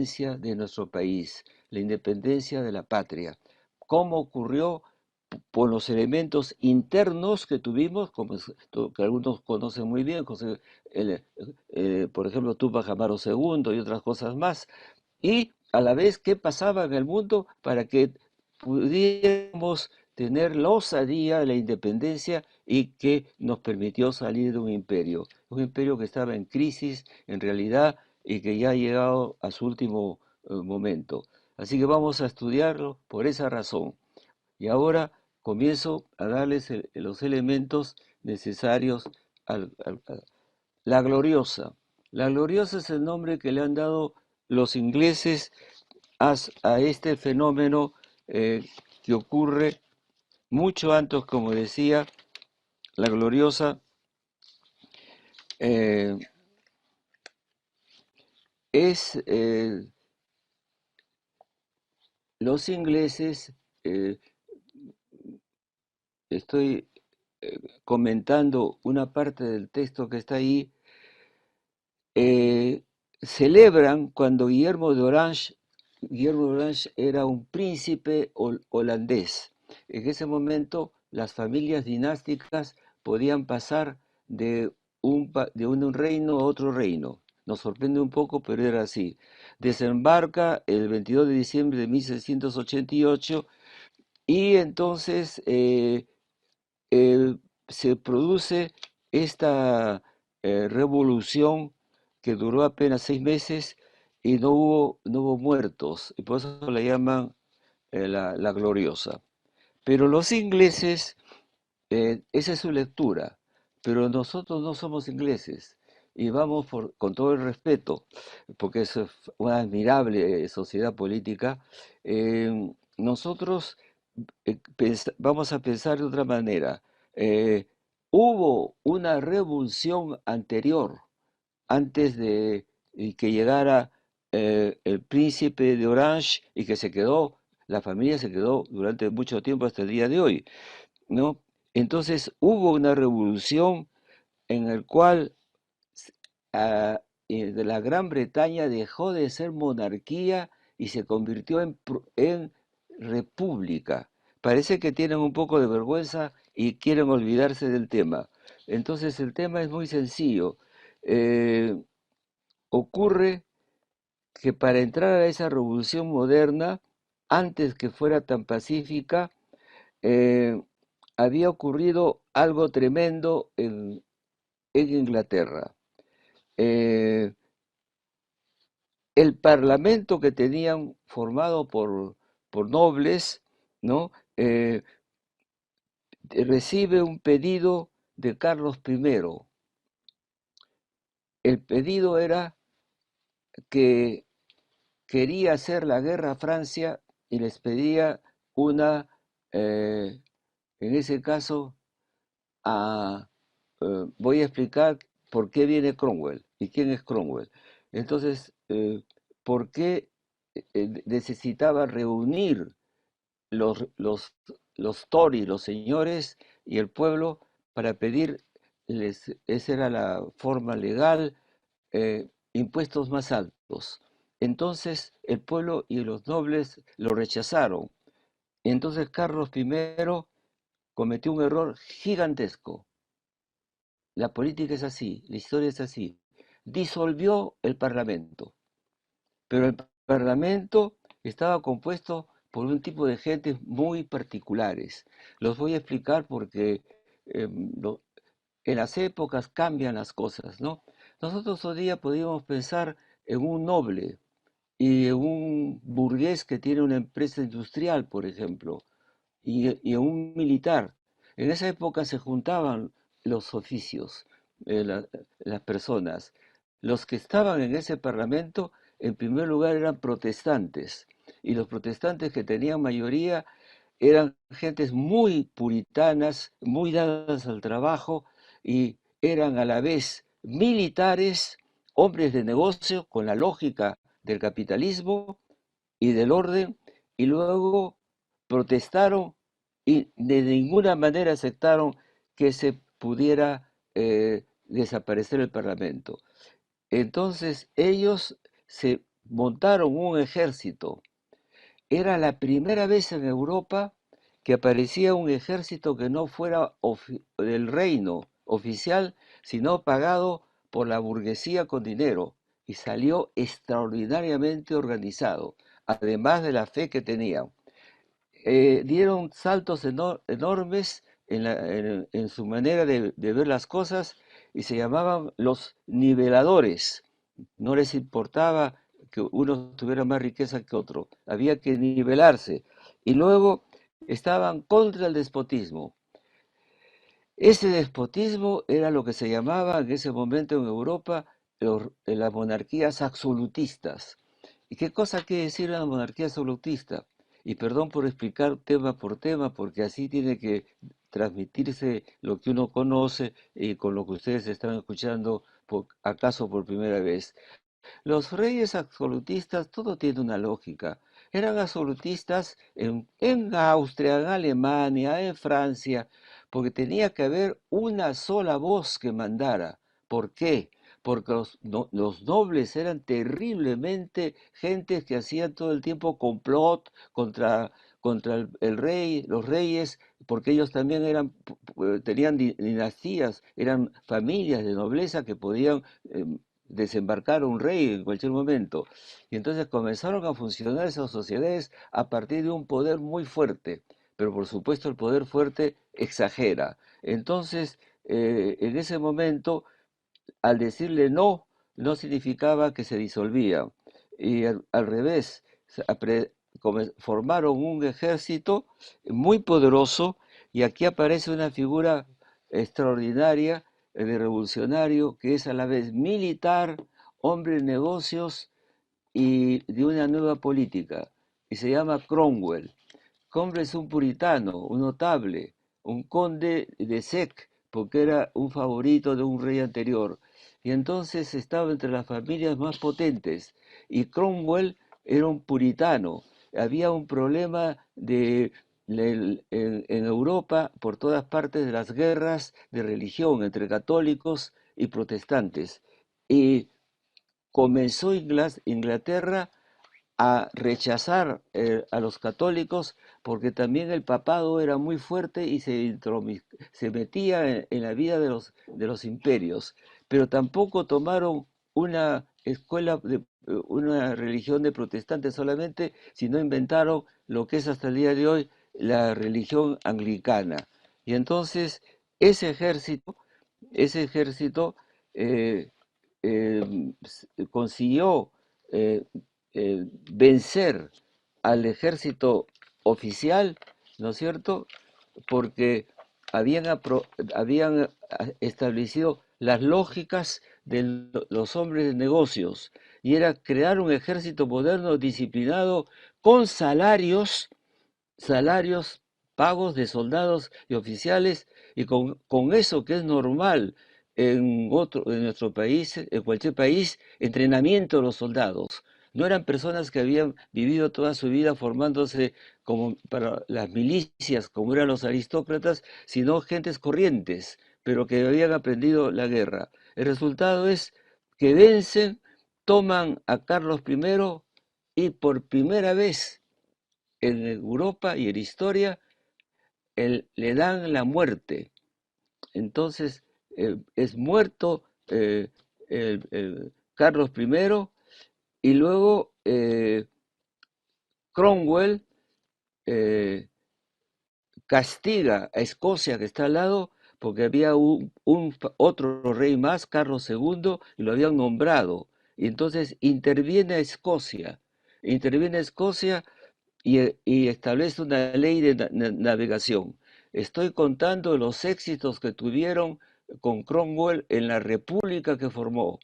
independencia de nuestro país, la independencia de la patria. ¿Cómo ocurrió? Por los elementos internos que tuvimos, como que algunos conocen muy bien, por ejemplo, Túpac Amaru II y otras cosas más, y a la vez qué pasaba en el mundo para que pudiéramos tener la osadía, la independencia y que nos permitió salir de un imperio que estaba en crisis en realidad y que ya ha llegado a su último momento. Así que vamos a estudiarlo por esa razón. Y ahora comienzo a darles los elementos necesarios a la gloriosa. La gloriosa es el nombre que le han dado los ingleses a este fenómeno que ocurre mucho antes, como decía, la gloriosa eh, es los ingleses, eh, estoy comentando una parte del texto que está ahí, eh, celebran cuando Guillermo de Orange era un príncipe holandés. En ese momento las familias dinásticas podían pasar de un reino a otro reino. Nos sorprende un poco, pero era así. Desembarca el 22 de diciembre de 1688 y entonces eh, se produce esta revolución que duró apenas 6 meses y no hubo muertos, y por eso la llaman la gloriosa. Pero los ingleses, esa es su lectura, pero nosotros no somos ingleses. Y vamos con todo el respeto, porque es una admirable sociedad política. Nosotros vamos a pensar de otra manera. Eh, Hubo una revolución anterior, antes de y que llegara el príncipe de Orange y que la familia se quedó durante mucho tiempo hasta el día de hoy, ¿no? Entonces hubo una revolución en el cual de la Gran Bretaña dejó de ser monarquía y se convirtió en república. Parece que tienen un poco de vergüenza y quieren olvidarse del tema. Entonces el tema es muy sencillo. Eh, Ocurre que para entrar a esa revolución moderna, antes que fuera tan pacífica, eh, había ocurrido algo tremendo en Inglaterra. Eh, el parlamento que tenían formado por nobles, ¿no? Recibe un pedido de Carlos I. El pedido era que quería hacer la guerra a Francia y les pedía una, en ese caso, voy a explicar por qué viene Cromwell y quién es Cromwell. Entonces, ¿por qué necesitaba reunir los Tory, los señores y el pueblo para pedirles, esa era la forma legal, impuestos más altos? Entonces el pueblo y los nobles lo rechazaron. Entonces Carlos I cometió un error gigantesco. La política es así, la historia es así. Disolvió el Parlamento, pero el Parlamento estaba compuesto por un tipo de gentes muy particulares. Los voy a explicar porque eh, lo- en las épocas cambian las cosas, ¿no? Nosotros hoy día podríamos pensar en un noble y en un burgués que tiene una empresa industrial, por ejemplo, y en un militar. En esa época se juntaban los oficios, las personas. Los que estaban en ese parlamento, en primer lugar, eran protestantes, y los protestantes que tenían mayoría eran gentes muy puritanas, muy dadas al trabajo, y eran a la vez militares, hombres de negocio con la lógica del capitalismo y del orden, y luego protestaron y de ninguna manera aceptaron que se pudiera desaparecer el Parlamento. Entonces ellos se montaron un ejército. Era la primera vez en Europa que aparecía un ejército que no fuera del reino oficial, sino pagado por la burguesía con dinero, y salió extraordinariamente organizado, además de la fe que tenían. Dieron saltos enormes en su manera de ver las cosas y se llamaban los niveladores. No les importaba que uno tuviera más riqueza que otro, había que nivelarse. Y luego estaban contra el despotismo. Ese despotismo era lo que se llamaba en ese momento en Europa las monarquías absolutistas. ¿Y qué cosa quiere decir la monarquía absolutista? Y perdón por explicar tema por tema, porque así tiene que transmitirse lo que uno conoce y con lo que ustedes están escuchando acaso por primera vez. Los reyes absolutistas, todo tiene una lógica. Eran absolutistas en Austria, en Alemania, en Francia, porque tenía que haber una sola voz que mandara. ¿Por qué? Porque los nobles eran terriblemente gentes que hacían todo el tiempo complot contra el rey, los reyes, porque ellos también tenían dinastías, eran familias de nobleza que podían desembarcar a un rey en cualquier momento. Y entonces comenzaron a funcionar esas sociedades a partir de un poder muy fuerte, pero por supuesto el poder fuerte exagera. Entonces, en ese momento, al decirle no, no significaba que se disolvía. Y al revés, formaron un ejército muy poderoso y aquí aparece una figura extraordinaria de revolucionario que es a la vez militar, hombre de negocios y de una nueva política y se llama Cromwell. Cromwell es un puritano, un notable, un conde de Sec, porque era un favorito de un rey anterior. Y entonces estaba entre las familias más potentes. Y Cromwell era un puritano. Había un problema en Europa, por todas partes, de las guerras de religión entre católicos y protestantes. Y comenzó Inglaterra a rechazar a los católicos porque también el papado era muy fuerte y se metía en la vida de los imperios, pero tampoco tomaron una escuela, una religión de protestantes solamente, sino inventaron lo que es hasta el día de hoy la religión anglicana. Y entonces ese ejército eh, consiguió eh, vencer al ejército oficial, ¿no es cierto? Porque habían establecido las lógicas de los hombres de negocios y era crear un ejército moderno disciplinado con salarios pagos de soldados y oficiales, y con eso que es normal en nuestro país, en cualquier país, entrenamiento de los soldados. No eran personas que habían vivido toda su vida formándose como para las milicias, como eran los aristócratas, sino gentes corrientes, pero que habían aprendido la guerra. El resultado es que vencen, toman a Carlos I y por primera vez en Europa y en historia le dan la muerte. Entonces es muerto Carlos I y luego Cromwell eh, castiga a Escocia que está al lado porque había otro rey más, Carlos II, y lo habían nombrado. Y entonces interviene a Escocia y establece una ley de navegación. Estoy contando los éxitos que tuvieron con Cromwell en la república que formó.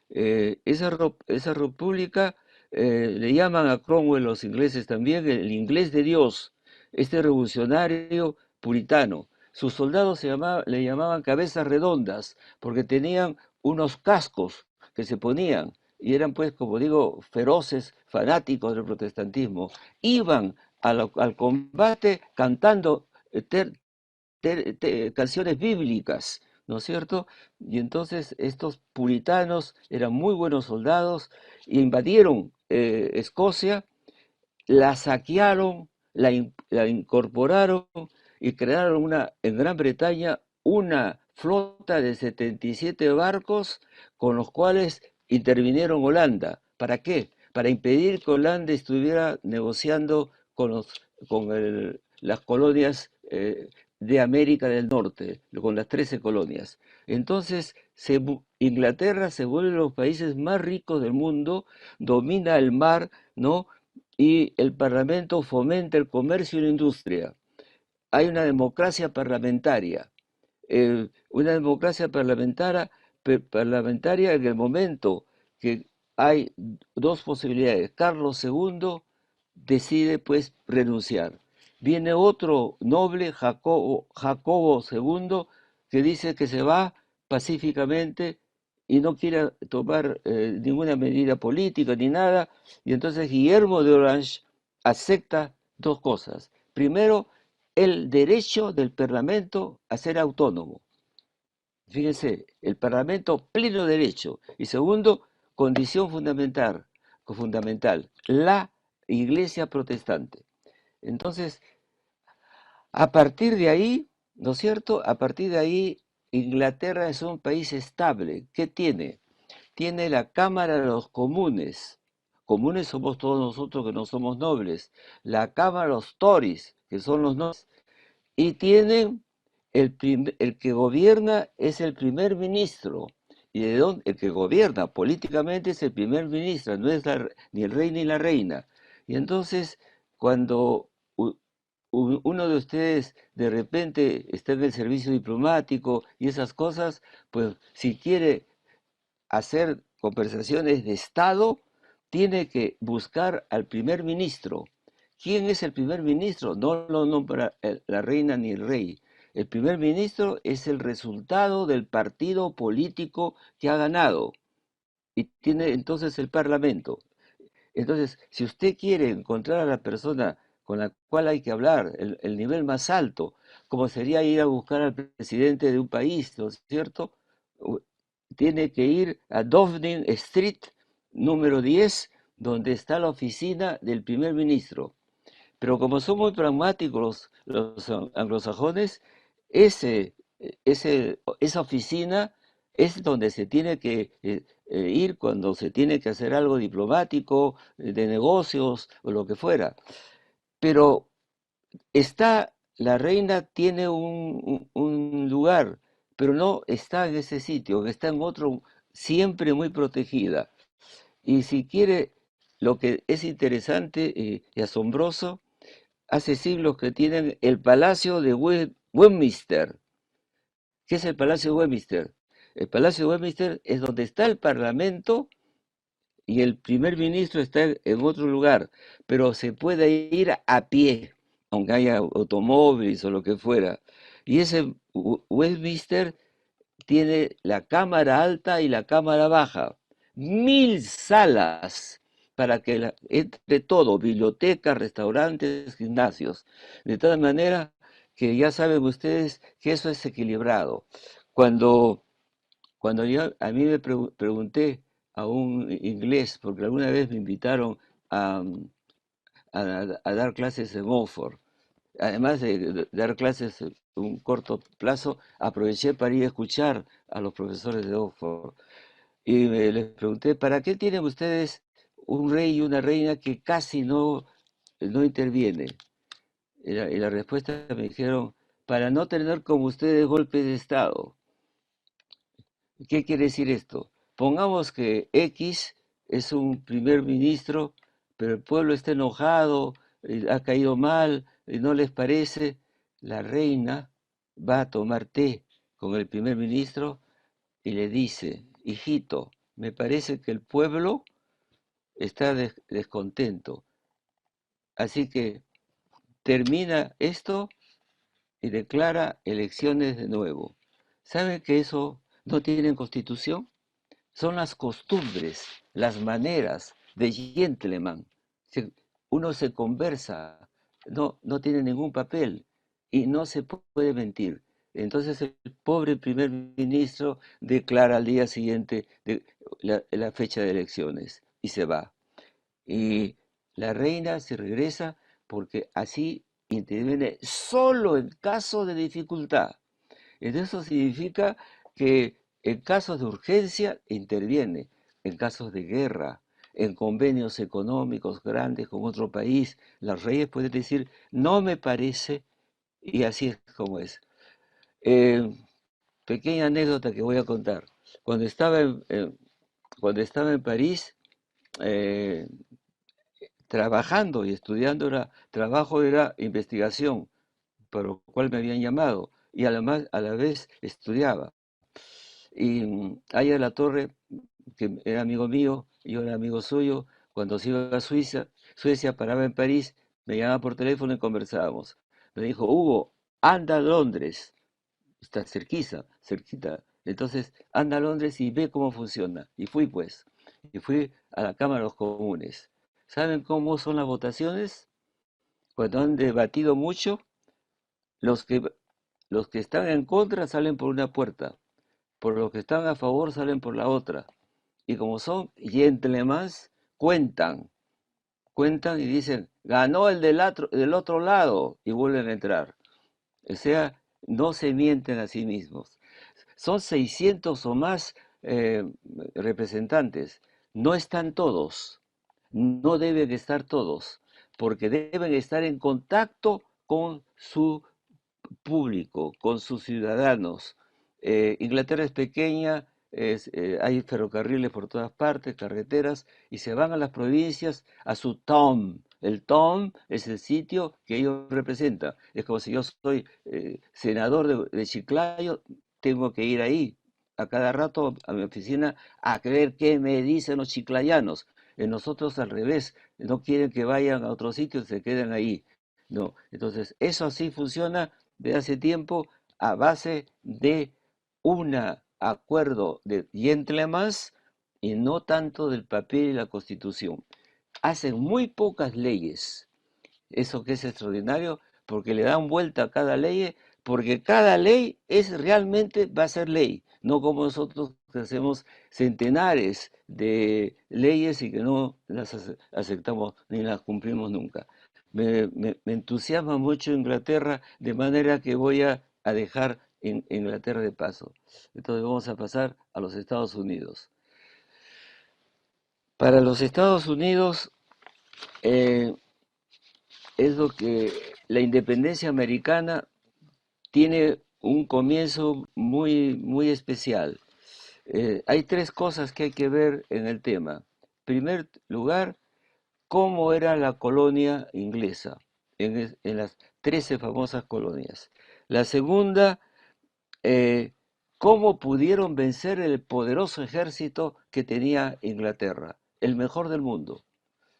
Esa república le llaman a Cromwell los ingleses también el inglés de Dios, este revolucionario puritano. Sus soldados le llamaban cabezas redondas porque tenían unos cascos que se ponían y eran pues, como digo, feroces fanáticos del protestantismo. Iban al combate cantando canciones bíblicas, ¿no es cierto? Y entonces estos puritanos eran muy buenos soldados y invadieron Escocia, la saquearon, la incorporaron y crearon en Gran Bretaña una flota de 77 barcos con los cuales intervinieron Holanda. ¿Para qué? Para impedir que Holanda estuviera negociando las colonias de América del Norte, con las 13 colonias. Entonces, Inglaterra se vuelve uno de los países más ricos del mundo, domina el mar, ¿no? Y el Parlamento fomenta el comercio y la industria. Hay una democracia parlamentaria en el momento que hay dos posibilidades. Carlos II decide pues renunciar. Viene otro noble, Jacobo II, que dice que se va pacíficamente y no quiere tomar ninguna medida política ni nada. Y entonces Guillermo de Orange acepta dos cosas. Primero, el derecho del Parlamento a ser autónomo. Fíjense, el Parlamento pleno derecho. Y segundo, condición fundamental, la Iglesia protestante. Entonces, a partir de ahí, ¿no es cierto? A partir de ahí, Inglaterra es un país estable. ¿Qué tiene? Tiene la Cámara de los Comunes. Comunes somos todos nosotros que no somos nobles. La Cámara de los Tories, que son los nobles. Y tienen el que gobierna es el primer ministro. ¿Y de dónde? El que gobierna políticamente es el primer ministro, no es ni el rey ni la reina. Y entonces, cuando uno de ustedes de repente está en el servicio diplomático y esas cosas, pues si quiere hacer conversaciones de Estado, tiene que buscar al primer ministro. ¿Quién es el primer ministro? No lo nombra la reina ni el rey. El primer ministro es el resultado del partido político que ha ganado y tiene entonces el parlamento. Entonces, si usted quiere encontrar a la persona con la cual hay que hablar, el nivel más alto, como sería ir a buscar al presidente de un país, ¿no es cierto? Tiene que ir a Downing Street, número 10, donde está la oficina del primer ministro. Pero como son muy pragmáticos los anglosajones, esa oficina es donde se tiene que ir cuando se tiene que hacer algo diplomático, de negocios o lo que fuera. Pero la reina tiene un lugar, pero no está en ese sitio, está en otro, siempre muy protegida. Y si quiere, lo que es interesante y asombroso, hace siglos que tienen el Palacio de Westminster. ¿Qué es el Palacio de Westminster? El Palacio de Westminster es donde está el Parlamento y el primer ministro está en otro lugar, pero se puede ir a pie, aunque haya automóviles o lo que fuera. Y ese Westminster tiene la cámara alta y la cámara baja. 1000 salas para que entre todo, bibliotecas, restaurantes, gimnasios. De tal manera que ya saben ustedes que eso es equilibrado. Cuando, cuando yo a mí me pregunté a un inglés, porque alguna vez me invitaron a, a dar clases en Oxford, además de dar clases en un corto plazo, aproveché para ir a escuchar a los profesores de Oxford. Y les pregunté, ¿para qué tienen ustedes un rey y una reina que casi no interviene? Y la respuesta me dijeron, para no tener como ustedes golpes de Estado. ¿Qué quiere decir esto? Pongamos que X es un primer ministro, pero el pueblo está enojado, ha caído mal, no les parece. La reina va a tomar té con el primer ministro y le dice, hijito, me parece que el pueblo está descontento. Así que termina esto y declara elecciones de nuevo. ¿Saben que eso no tiene constitución? Son las costumbres, las maneras de gentleman. Uno se conversa, no tiene ningún papel y no se puede mentir. Entonces el pobre primer ministro declara al día siguiente la fecha de elecciones y se va. Y la reina se regresa porque así interviene solo en caso de dificultad. Eso significa que en casos de urgencia interviene, en casos de guerra, en convenios económicos grandes con otro país, los reyes pueden decir, no me parece, y así es como es. Eh, Pequeña anécdota que voy a contar. Cuando estaba cuando estaba en París, eh, trabajando y estudiando, trabajo era investigación, por lo cual me habían llamado, y además a la vez estudiaba. Y ahí a la torre, que era amigo mío, y yo era amigo suyo, cuando se iba a Suecia paraba en París, me llamaba por teléfono y conversábamos. Me dijo, Hugo, anda a Londres, está cerquita. Entonces, anda a Londres y ve cómo funciona. Y fui pues, y fui a la Cámara de los Comunes. ¿Saben cómo son las votaciones? Cuando han debatido mucho, los que, los que están en contra salen por una puerta, por los que están a favor salen por la otra. Y como son gentlemen, cuentan, cuentan y dicen, ganó el del otro lado y vuelven a entrar. O sea, no se mienten a sí mismos. Son 600 o más representantes. No están todos, no deben estar todos, porque deben estar en contacto con su público, con sus ciudadanos. Inglaterra es pequeña, hay ferrocarriles por todas partes, carreteras, y se van a las provincias a su town. El town es el sitio que ellos representan. Es como si yo soy senador de Chiclayo, tengo que ir ahí a cada rato a mi oficina a ver qué me dicen los chiclayanos. Nosotros al revés, no quieren que vayan a otro sitio, se quedan ahí. No, entonces eso así funciona de hace tiempo a base de un acuerdo de gentlemen y no tanto del papel y la constitución. Hacen muy pocas leyes, eso que es extraordinario, porque le dan vuelta a cada ley, porque cada ley es realmente va a ser ley, no como nosotros que hacemos centenares de leyes y que no las aceptamos ni las cumplimos nunca. Me entusiasma mucho Inglaterra, de manera que voy a dejar en Inglaterra de paso. Entonces vamos a pasar a los Estados Unidos. Para los Estados Unidos, eh, es lo que la independencia americana tiene un comienzo muy especial. Hay tres cosas que hay que ver en el tema. En primer lugar, cómo era la colonia inglesa en las 13 famosas colonias. La segunda, cómo pudieron vencer el poderoso ejército que tenía Inglaterra, el mejor del mundo.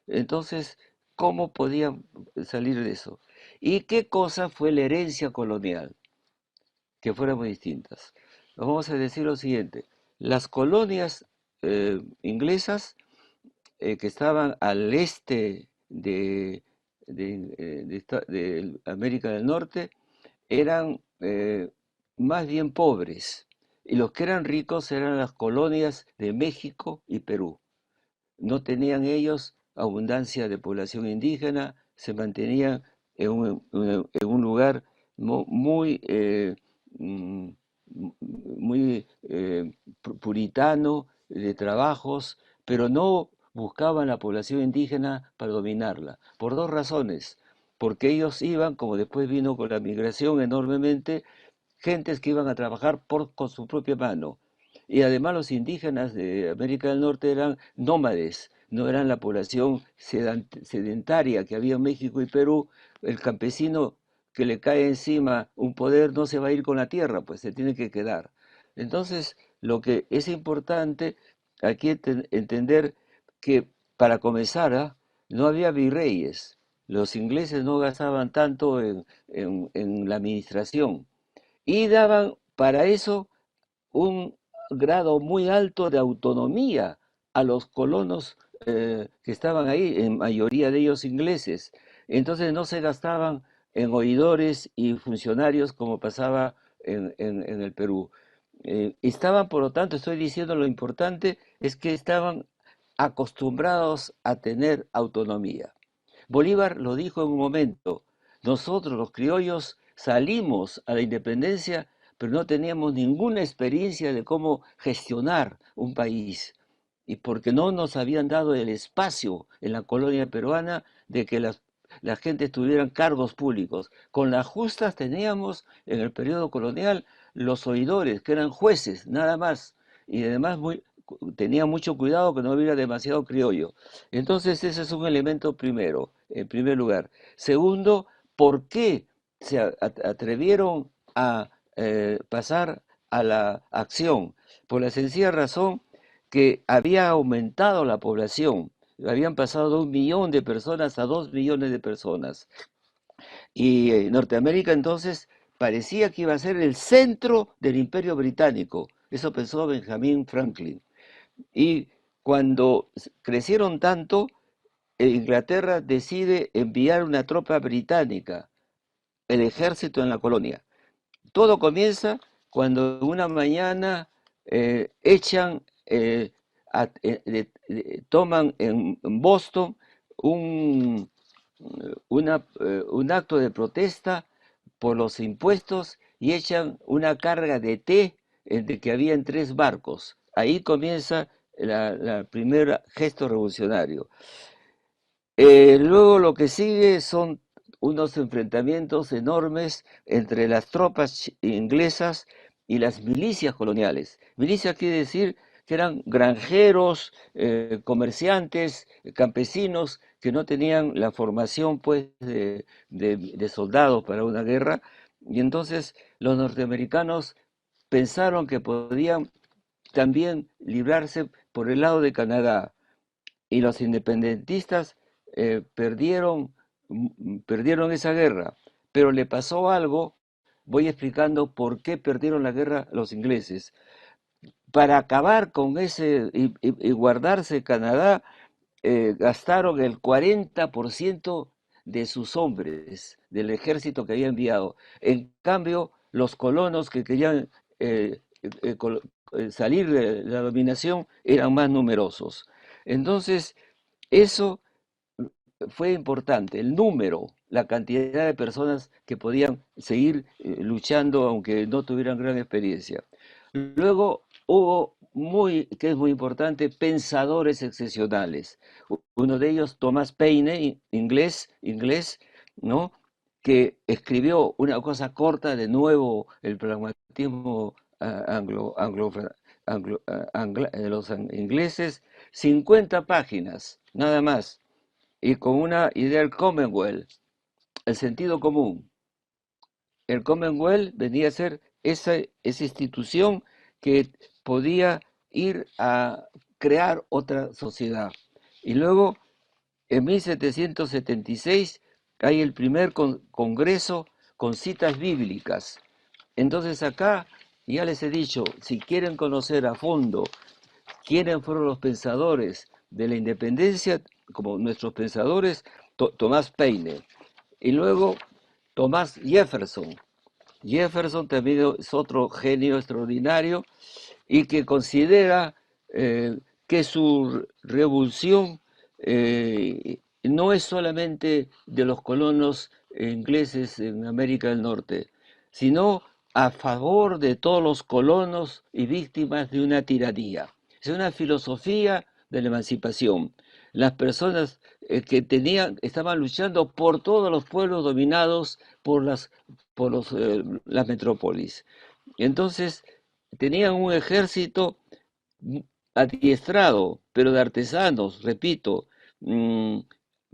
Entonces, ¿cómo podían salir de eso? ¿Y qué cosa fue la herencia colonial? Que fueran muy distintas. Vamos a decir lo siguiente, las colonias inglesas que estaban al este de América del Norte eran más bien pobres y los que eran ricos eran las colonias de México y Perú. No tenían ellos abundancia de población indígena, se mantenían en un lugar muy, mm, muy puritano de trabajos, pero no buscaban la población indígena para dominarla, por dos razones. Porque ellos iban, como después vino con la migración enormemente, gentes que iban a trabajar con su propia mano. Y además los indígenas de América del Norte eran nómades, no eran la población sedentaria que había en México y Perú. El campesino que le cae encima un poder no se va a ir con la tierra, pues se tiene que quedar. Entonces, lo que es importante aquí entender que para comenzar, no había virreyes. Los ingleses no gastaban tanto en la administración y daban para eso un grado muy alto de autonomía a los colonos que estaban ahí, en mayoría de ellos ingleses. Entonces no se gastaban en oidores y funcionarios como pasaba en el Perú. Estaban, por lo tanto, estoy diciendo lo importante es que estaban acostumbrados a tener autonomía. Bolívar lo dijo en un momento, nosotros los criollos salimos a la independencia, pero no teníamos ninguna experiencia de cómo gestionar un país. Y porque no nos habían dado el espacio en la colonia peruana de que la gente tuvieran cargos públicos. Con las justas teníamos en el periodo colonial los oidores, que eran jueces, nada más. Y además tenía mucho cuidado que no hubiera demasiado criollo. Entonces ese es un elemento primero, en primer lugar. Segundo, ¿por qué se atrevieron a pasar a la acción? Por la sencilla razón que había aumentado la población. Habían pasado de 1 millón de personas a 2 millones de personas. Y Norteamérica entonces parecía que iba a ser el centro del imperio británico. Eso pensó Benjamin Franklin. Y cuando crecieron tanto, Inglaterra decide enviar una tropa británica, el ejército en la colonia. Todo comienza cuando una mañana echan, toman en Boston un, un acto de protesta por los impuestos y echan una carga de té de que había en 3 barcos. Ahí comienza la primera gesto revolucionario. Luego lo que sigue son unos enfrentamientos enormes entre las tropas inglesas y las milicias coloniales. Milicia quiere decir que eran granjeros, comerciantes, campesinos que no tenían la formación pues, de soldados para una guerra. Y entonces los norteamericanos pensaron que podían también librarse por el lado de Canadá y los independentistas perdieron esa guerra, pero le pasó algo, voy explicando por qué perdieron la guerra los ingleses. Para acabar con ese y guardarse Canadá, gastaron el 40% de sus hombres, del ejército que había enviado. En cambio, los colonos que querían salir de la dominación eran más numerosos. Entonces, eso fue importante, el número, la cantidad de personas que podían seguir luchando aunque no tuvieran gran experiencia. Luego hubo, que es muy importante, pensadores excepcionales. Uno de ellos, Thomas Paine, inglés, ¿no? Que escribió una cosa corta, de nuevo, el pragmatismo de los ingleses, 50 páginas, nada más, y con una idea del Commonwealth, el sentido común. El Commonwealth venía a ser esa institución que podía ir a crear otra sociedad. Y luego, en 1776, hay el primer congreso con citas bíblicas. Entonces acá, ya les he dicho, si quieren conocer a fondo quiénes fueron los pensadores de la independencia, como nuestros pensadores, Tomás Paine. Y luego Thomas Jefferson. Jefferson también es otro genio extraordinario y que considera que su revolución no es solamente de los colonos ingleses en América del Norte, sino a favor de todos los colonos y víctimas de una tiranía. Es una filosofía de la emancipación. Las personas que estaban luchando por todos los pueblos dominados por las metrópolis. Entonces, tenían un ejército adiestrado, pero de artesanos, repito,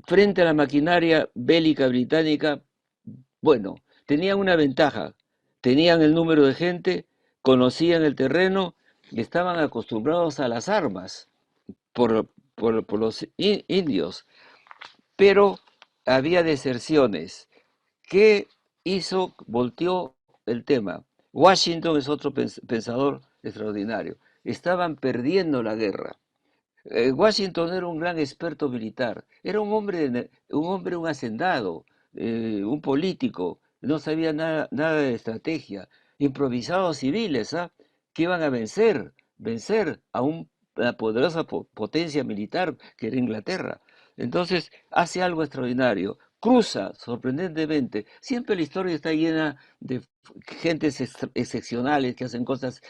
frente a la maquinaria bélica británica. Bueno, tenían una ventaja, tenían el número de gente, conocían el terreno y estaban acostumbrados a las armas por los indios, pero había deserciones. ¿Qué hizo? Volteó el tema. Washington es otro pensador extraordinario. Estaban perdiendo la guerra. Washington era un gran experto militar. Era un hacendado, un político. No sabía nada de estrategia. improvisados civiles, ¿ah? Que iban a vencer a una poderosa potencia militar que era Inglaterra. Entonces hace algo extraordinario, cruza sorprendentemente. Siempre la historia está llena de gentes excepcionales que hacen cosas